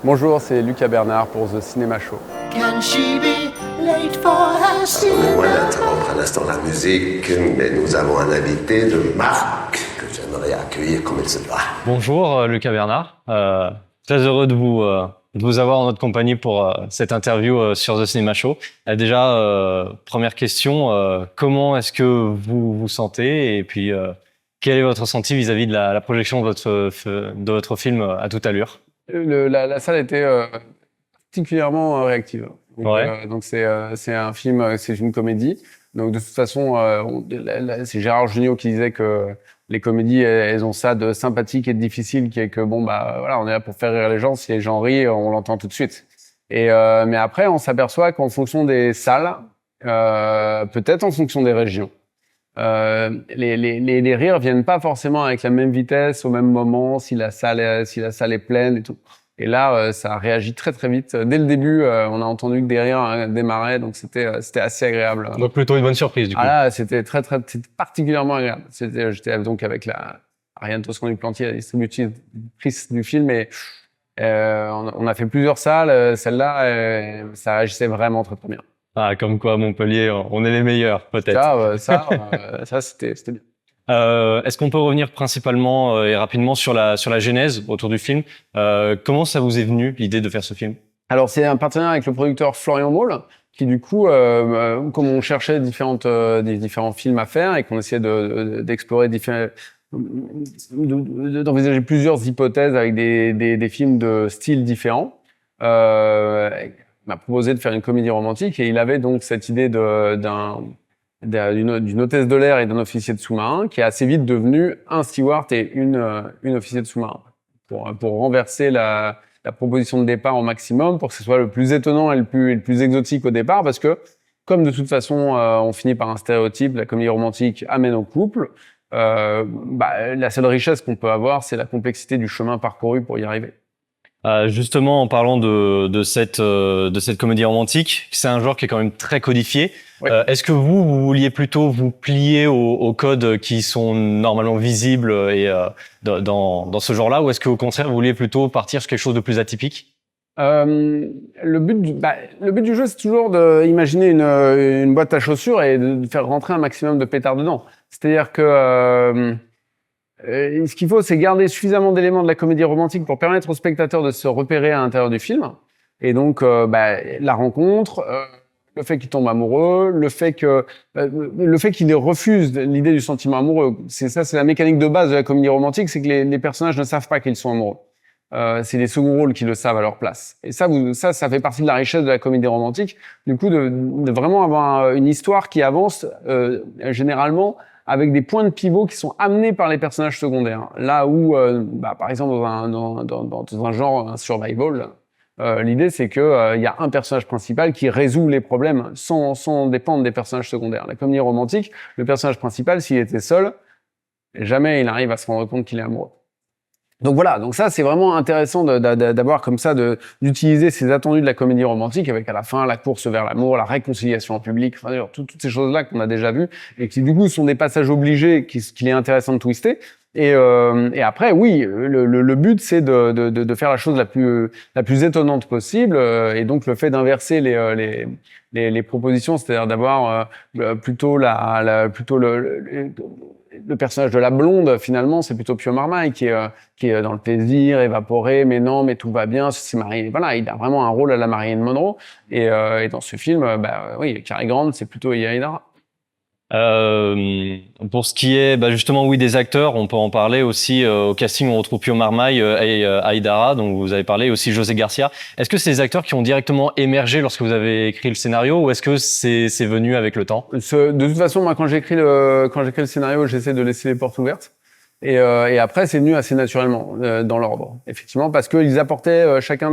Bonjour, c'est Lucas Bernard pour The Cinema Show. Can she be late for her Pardonnez-moi d'interrompre un instant la musique, mais nous avons un invité de marque que j'aimerais accueillir comme il se doit. Bonjour Lucas Bernard, très heureux de vous avoir en notre compagnie pour cette interview sur The Cinema Show. Déjà, première question, comment est-ce que vous vous sentez et puis quel est votre ressenti vis-à-vis de la projection de votre film à toute allure? La salle était particulièrement réactive. Donc c'est un film, c'est une comédie. Donc de toute façon, c'est Gérard Jugnot qui disait que les comédies, elles ont ça de sympathique et de difficile, qui est que voilà, on est là pour faire rire les gens. Si les gens rient, on l'entend tout de suite. Mais après, on s'aperçoit qu'en fonction des salles, peut-être en fonction des régions, les rires viennent pas forcément avec la même vitesse au même moment, si la salle est pleine et tout. Et là, ça a réagi très très vite. Dès le début, on a entendu que des rires démarraient, donc c'était assez agréable. Donc plutôt une bonne surprise du coup. Ah là, c'était c'était particulièrement agréable. J'étais donc avec Ariane Toscan-du-Plantier, la distributrice du film, et on a fait plusieurs salles. Celle-là, ça réagissait vraiment très très bien. Ah, comme quoi, à Montpellier, on est les meilleurs, peut-être. Ça, c'était bien. Est-ce qu'on peut revenir principalement et rapidement sur la genèse autour du film? Comment ça vous est venu, l'idée de faire ce film? Alors, c'est un partenariat avec le producteur Florian Maul, qui du coup, comme on cherchait différents films à faire et qu'on essayait d'explorer d'envisager plusieurs hypothèses avec des films de styles différents, m'a proposé de faire une comédie romantique, et il avait donc cette idée d'une hôtesse de l'air et d'un officier de sous-marin, qui est assez vite devenu un steward et une officier de sous-marin, pour renverser la proposition de départ au maximum, pour que ce soit le plus étonnant et le plus exotique au départ, parce que comme de toute façon on finit par un stéréotype, la comédie romantique amène au couple, la seule richesse qu'on peut avoir, c'est la complexité du chemin parcouru pour y arriver. Justement, en parlant de cette comédie romantique, c'est un genre qui est quand même très codifié. Oui. Est-ce que vous vouliez plutôt vous plier aux codes qui sont normalement visibles et dans ce genre-là, ou est-ce qu'au contraire vous vouliez plutôt partir sur quelque chose de plus atypique? Le but du jeu, c'est toujours d'imaginer une boîte à chaussures et de faire rentrer un maximum de pétards dedans. C'est-à-dire que ce qu'il faut, c'est garder suffisamment d'éléments de la comédie romantique pour permettre au spectateur de se repérer à l'intérieur du film. Et donc, la rencontre, le fait qu'il tombe amoureux, le fait qu'il refuse l'idée du sentiment amoureux. C'est la mécanique de base de la comédie romantique, c'est que les personnages ne savent pas qu'ils sont amoureux. C'est les seconds rôles qui le savent à leur place. Et ça fait partie de la richesse de la comédie romantique. Du coup, de vraiment avoir une histoire qui avance, généralement, avec des points de pivot qui sont amenés par les personnages secondaires. Là où, par exemple, dans un genre, un survival, l'idée c'est que y a un personnage principal qui résout les problèmes sans dépendre des personnages secondaires. La comédie romantique, le personnage principal, s'il était seul, jamais il arrive à se rendre compte qu'il est amoureux. Donc voilà, donc ça c'est vraiment intéressant d'avoir comme ça, d'utiliser ces attendus de la comédie romantique, avec à la fin la course vers l'amour, la réconciliation en public, enfin d'ailleurs toutes ces choses-là qu'on a déjà vues et qui du coup sont des passages obligés qu'il est intéressant de twister. Et après oui, le but c'est de faire la chose la plus étonnante possible, et donc le fait d'inverser les propositions, c'est-à-dire d'avoir plutôt le personnage de la blonde, finalement, c'est plutôt Pio Marmaille qui est dans le plaisir, évaporé, mais non, mais tout va bien, c'est Marie. Voilà, il a vraiment un rôle à la Marilyn Monroe. Et dans ce film, oui, Cary Grant, c'est plutôt Yaïdara. Pour ce qui est justement des acteurs, on peut en parler aussi. Au casting, on retrouve Pio Marmaille et Haïdara, dont vous avez parlé, aussi José Garcia. Est-ce que c'est des acteurs qui ont directement émergé lorsque vous avez écrit le scénario, ou est-ce que c'est venu avec le temps? De toute façon, moi, quand j'écris le scénario, j'essaie de laisser les portes ouvertes. Et après, c'est venu assez naturellement, dans l'ordre, effectivement, parce qu'ils apportaient chacun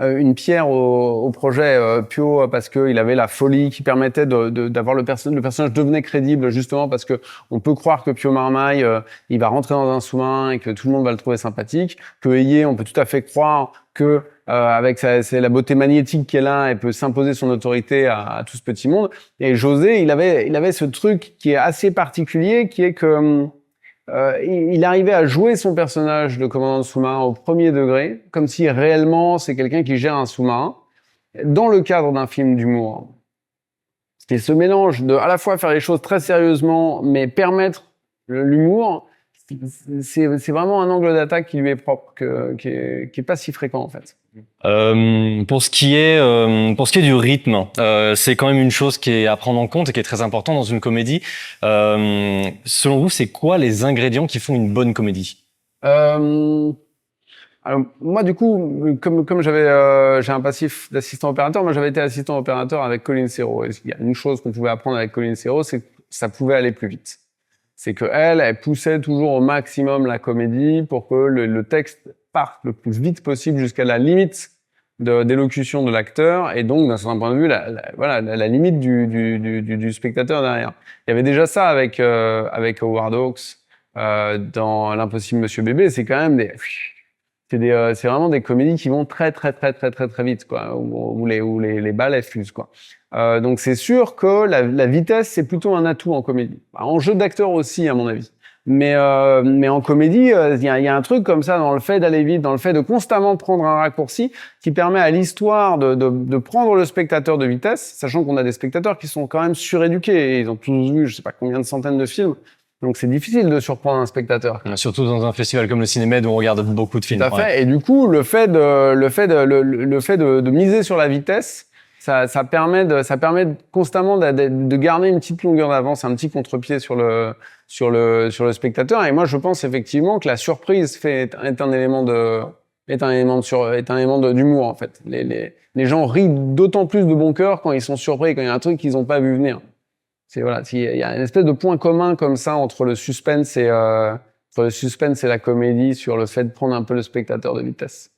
une pierre au projet. Pio, parce qu'il avait la folie qui permettait d'avoir le personnage devenait crédible, justement parce que on peut croire que Pio Marmaille, il va rentrer dans un sous-marin et que tout le monde va le trouver sympathique. Que Ayer, on peut tout à fait croire que avec c'est la beauté magnétique qui est là, elle peut s'imposer son autorité à tout ce petit monde. Et José, il avait ce truc qui est assez particulier, qui est que il arrivait à jouer son personnage de commandant de sous-marin au premier degré, comme si réellement c'est quelqu'un qui gère un sous-marin, dans le cadre d'un film d'humour. Et ce mélange de à la fois faire les choses très sérieusement, mais permettre l'humour, c'est vraiment un angle d'attaque qui lui est propre, qui est pas si fréquent en fait. Pour ce qui est du rythme, c'est quand même une chose qui est à prendre en compte et qui est très important dans une comédie. Selon vous, c'est quoi les ingrédients qui font une bonne comédie? Alors moi du coup, comme j'ai un passif d'assistant opérateur, moi j'avais été assistant opérateur avec Colin Serrault. Et il y a une chose qu'on pouvait apprendre avec Colin Serrault, c'est que ça pouvait aller plus vite. C'est que elle poussait toujours au maximum la comédie pour que le texte parte le plus vite possible jusqu'à la limite d'élocution de l'acteur et donc d'un certain point de vue la limite du spectateur derrière. Il y avait déjà ça avec Howard Hawks dans L'Impossible Monsieur Bébé. C'est quand même c'est vraiment des comédies qui vont très vite, quoi, où les balles elles fusent, quoi. Donc c'est sûr que la vitesse c'est plutôt un atout en comédie. En jeu d'acteur aussi, à mon avis. Mais en comédie, il y a un truc comme ça dans le fait d'aller vite, dans le fait de constamment prendre un raccourci qui permet à l'histoire de prendre le spectateur de vitesse, sachant qu'on a des spectateurs qui sont quand même suréduqués. Ils ont tous vu, je sais pas combien de centaines de films. Donc c'est difficile de surprendre un spectateur. Surtout dans un festival comme le Cinémed où on regarde beaucoup de films. Tout à fait. Ouais. Et du coup, le fait de miser sur la vitesse, ça permet constamment de garder une petite longueur d'avance, un petit contre-pied sur le spectateur. Et moi, je pense effectivement que la surprise est un élément d'humour, en fait. Les gens rient d'autant plus de bon cœur quand ils sont surpris, quand il y a un truc qu'ils n'ont pas vu venir. Il y a une espèce de point commun comme ça entre le suspense et la comédie sur le fait de prendre un peu le spectateur de vitesse.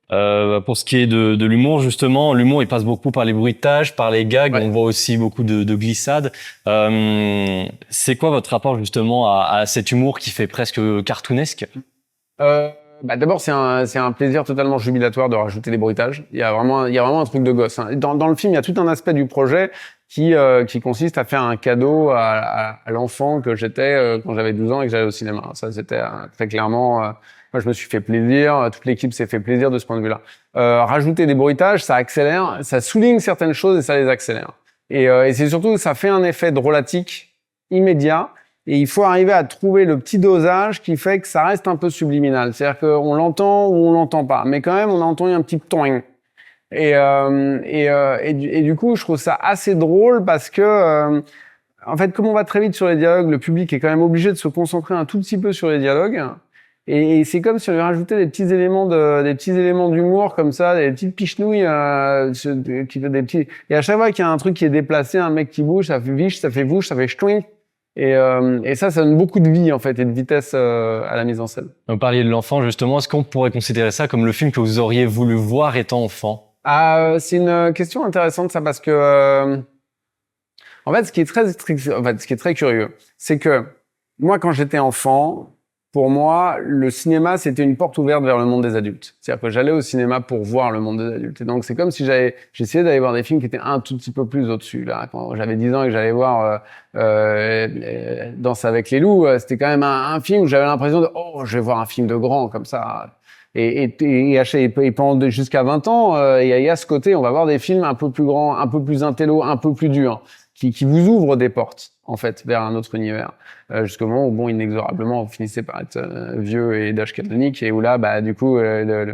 Pour ce qui est de l'humour, justement, l'humour il passe beaucoup par les bruitages, par les gags. Ouais. On voit aussi beaucoup de glissades. C'est quoi votre rapport justement à cet humour qui fait presque cartoonesque? D'abord, c'est un plaisir totalement jubilatoire de rajouter des bruitages. Il y a vraiment un truc de gosse, hein. Dans le film, il y a tout un aspect du projet qui consiste à faire un cadeau à l'enfant que j'étais quand j'avais 12 ans et que j'allais au cinéma. Ça, c'était très clairement... moi, je me suis fait plaisir, toute l'équipe s'est fait plaisir de ce point de vue-là. Rajouter des bruitages, ça accélère, ça souligne certaines choses et ça les accélère. Et c'est surtout, ça fait un effet drôlatique immédiat. Et il faut arriver à trouver le petit dosage qui fait que ça reste un peu subliminal. C'est-à-dire qu'on l'entend ou on l'entend pas. Mais quand même, on a entendu un petit toing. Et du coup, je trouve ça assez drôle parce que, en fait, comme on va très vite sur les dialogues, le public est quand même obligé de se concentrer un tout petit peu sur les dialogues. Et c'est comme si on avait rajouté des petits éléments d'humour comme ça, des petites pichenouilles, qui fait des petits. Et à chaque fois qu'il y a un truc qui est déplacé, un mec qui bouge, ça fait viche, ça fait bouge, ça fait ch'touing. Et ça donne beaucoup de vie en fait et de vitesse à la mise en scène. Vous parliez de l'enfant justement, est-ce qu'on pourrait considérer ça comme le film que vous auriez voulu voir étant enfant? C'est une question intéressante ça parce que en fait ce qui est très curieux, c'est que moi quand j'étais enfant, pour moi, le cinéma, c'était une porte ouverte vers le monde des adultes. C'est-à-dire que j'allais au cinéma pour voir le monde des adultes. Et donc, c'est comme si j'essayais d'aller voir des films qui étaient un tout petit peu plus au-dessus. Là, quand j'avais 10 ans et que j'allais voir Danse avec les loups, c'était quand même un film où j'avais l'impression de « Oh, je vais voir un film de grand, comme ça ». Et pendant jusqu'à 20 ans, il y a ce côté, on va voir des films un peu plus grands, un peu plus intello, un peu plus durs, qui vous ouvrent des portes, en fait, vers un autre univers. Jusqu'au moment où, bon, inexorablement, vous finissez par être vieux et d'âge canonique, et où là, du coup, vous ne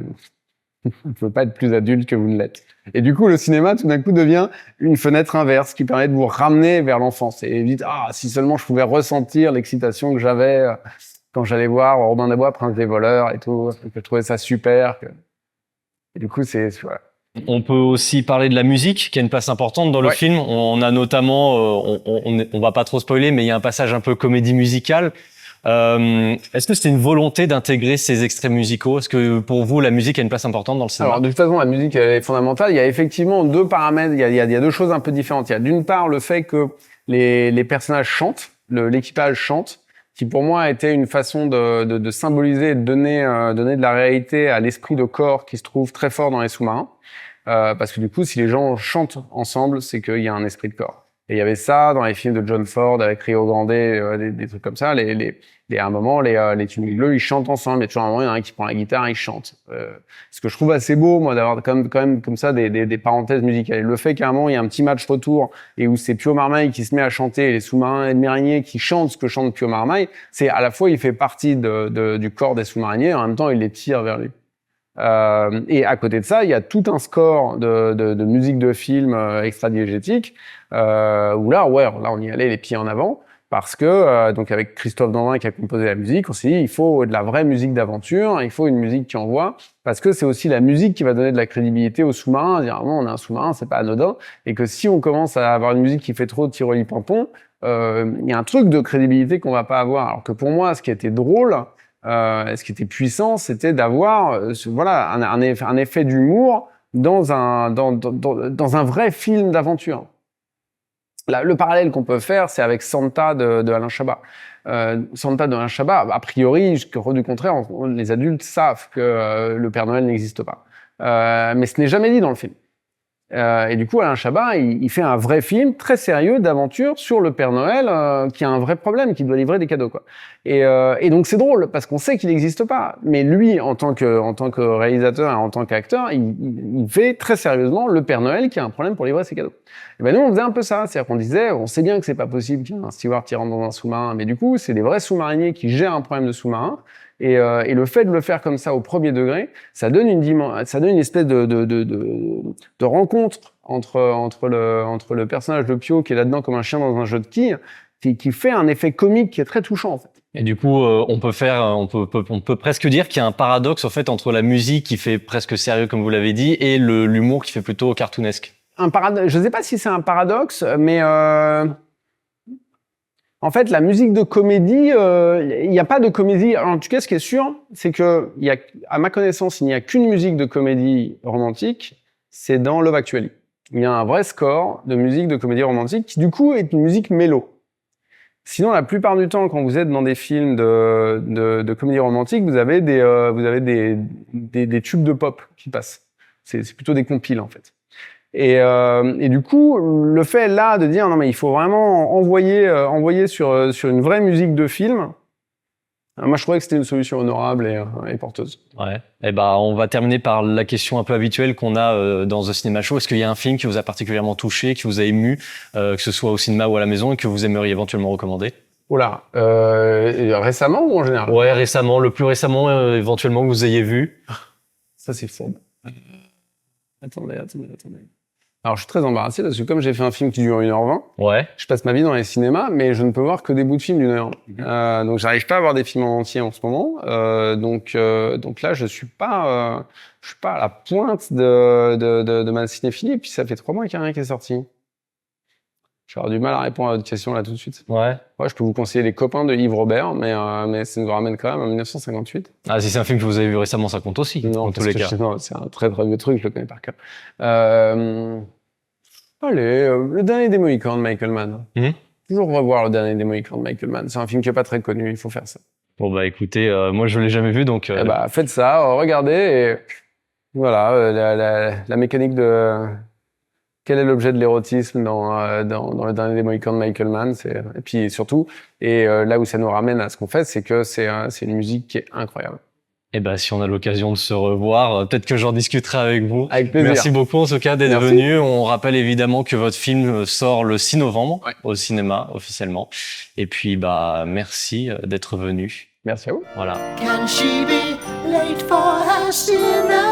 pouvez pas être plus adulte que vous ne l'êtes. Et du coup, le cinéma, tout d'un coup, devient une fenêtre inverse qui permet de vous ramener vers l'enfance. Et dites, si seulement je pouvais ressentir l'excitation que j'avais quand j'allais voir Robin des Bois, Prince des voleurs et tout, que je trouvais ça super. Et du coup, voilà. On peut aussi parler de la musique qui a une place importante dans le film. On a notamment, on va pas trop spoiler, mais il y a un passage un peu comédie musicale. Est-ce que c'était une volonté d'intégrer ces extraits musicaux? Est-ce que pour vous la musique a une place importante dans le cinéma? Alors de toute façon la musique est fondamentale. Il y a effectivement deux paramètres. Il y a deux choses un peu différentes. Il y a d'une part le fait que les personnages chantent, l'équipage chante, qui pour moi était une façon de symboliser et de donner de la réalité à l'esprit de corps qui se trouve très fort dans les sous-marins. Parce que du coup, si les gens chantent ensemble, c'est qu'il y a un esprit de corps. Et il y avait ça dans les films de John Ford avec Rio Grande, des trucs comme ça. À un moment, les Tuniques Bleues, ils chantent ensemble. Il y a toujours un moment, il y en a un qui prend la guitare et il chante. Ce que je trouve assez beau, moi, d'avoir quand même comme ça des parenthèses musicales. Le fait qu'à un moment, il y a un petit match retour et où c'est Pio Marmaille qui se met à chanter et les sous-marins et les mariniers qui chantent ce que chante Pio Marmaille, c'est à la fois, il fait partie du corps des sous-mariniers et en même temps, il les tire vers lui. Et à côté de ça, il y a tout un score de musique de film extra-diégétique où là, on y allait les pieds en avant. Parce que, donc avec Christophe Dandin qui a composé la musique, on s'est dit, il faut de la vraie musique d'aventure, il faut une musique qui envoie, parce que c'est aussi la musique qui va donner de la crédibilité aux sous-marins, dire, on a un sous-marin, c'est pas anodin, et que si on commence à avoir une musique qui fait trop de tyroli-pampon, il y a un truc de crédibilité qu'on va pas avoir. Alors que pour moi, ce qui était drôle, ce qui était puissant, c'était d'avoir, un effet d'humour dans un vrai film d'aventure. Le parallèle qu'on peut faire, c'est avec Santa de Alain Chabat. Santa de Alain Chabat, a priori, du contraire, les adultes savent que le Père Noël n'existe pas. Mais ce n'est jamais dit dans le film. Et du coup, Alain Chabat, il fait un vrai film très sérieux d'aventure sur le Père Noël qui a un vrai problème, qui doit livrer des cadeaux, quoi. Et donc c'est drôle parce qu'on sait qu'il n'existe pas. Mais lui, en tant que réalisateur et en tant qu'acteur, il fait très sérieusement le Père Noël qui a un problème pour livrer ses cadeaux. Et ben nous, on faisait un peu ça, c'est-à-dire qu'on disait, on sait bien que c'est pas possible qu'il y ait un steward qui rentre dans un sous-marin, mais du coup, c'est des vrais sous-mariniers qui gèrent un problème de sous-marin. Et le fait de le faire comme ça au premier degré, ça donne une espèce de rencontre entre le personnage de Pio qui est là-dedans comme un chien dans un jeu de quilles, qui fait un effet comique qui est très touchant en fait. Et du coup, on peut presque dire qu'il y a un paradoxe en fait entre la musique qui fait presque sérieux comme vous l'avez dit et l'humour qui fait plutôt cartoonesque. Je ne sais pas si c'est un paradoxe, mais en fait, la musique de comédie, il n'y a pas de comédie. Alors, en tout cas, ce qui est sûr, c'est que, à ma connaissance, il n'y a qu'une musique de comédie romantique, c'est dans Love Actually. Il y a un vrai score de musique de comédie romantique qui, du coup, est une musique mélo. Sinon, la plupart du temps, quand vous êtes dans des films de comédie romantique, vous avez des tubes de pop qui passent. C'est plutôt des compiles, en fait. Et du coup, le fait là de dire non mais il faut vraiment envoyer sur une vraie musique de film, moi je trouvais que c'était une solution honorable et porteuse. Ouais. Et on va terminer par la question un peu habituelle qu'on a dans The Cinema Show. Est-ce qu'il y a un film qui vous a particulièrement touché, qui vous a ému, que ce soit au cinéma ou à la maison, et que vous aimeriez éventuellement recommander? Oula, récemment ou en général? Ouais, récemment, le plus récemment éventuellement que vous ayez vu. Ça c'est faux. Attendez. Alors, je suis très embarrassé parce que comme j'ai fait un film qui dure 1h20, ouais. Je passe ma vie dans les cinémas, mais je ne peux voir que des bouts de films d'1 heure. Donc, j'arrive pas à voir des films en entier en ce moment. Donc là, je suis pas à la pointe de ma cinéphilie. Et puis, ça fait 3 mois qu'il n'y a rien qui est sorti. J'aurais du mal à répondre à votre question là tout de suite. Ouais. Ouais, je peux vous conseiller Les Copains de Yves Robert, mais ça nous ramène quand même à 1958. Ah, si c'est un film que vous avez vu récemment, ça compte aussi. Non, dans tous les cas. Non, c'est un très très vieux truc, je le connais par cœur. Allez, Le Dernier des Mohicans de Michael Mann. Toujours revoir Le Dernier des Mohicans de Michael Mann. C'est un film qui est pas très connu, il faut faire ça. Bon écoutez, moi je l'ai jamais vu donc. Faites ça, regardez et voilà la mécanique de quel est l'objet de l'érotisme dans Le Dernier des Mohicans de Michael Mann, et puis surtout là où ça nous ramène à ce qu'on fait, c'est que c'est une musique qui est incroyable. Et si on a l'occasion de se revoir, peut-être que j'en discuterai avec vous. Avec plaisir. Merci beaucoup en tout cas d'être venu. On rappelle évidemment que votre film sort le 6 novembre au cinéma officiellement. Et puis merci d'être venu. Merci à vous. Voilà. Can she be late for her cinema?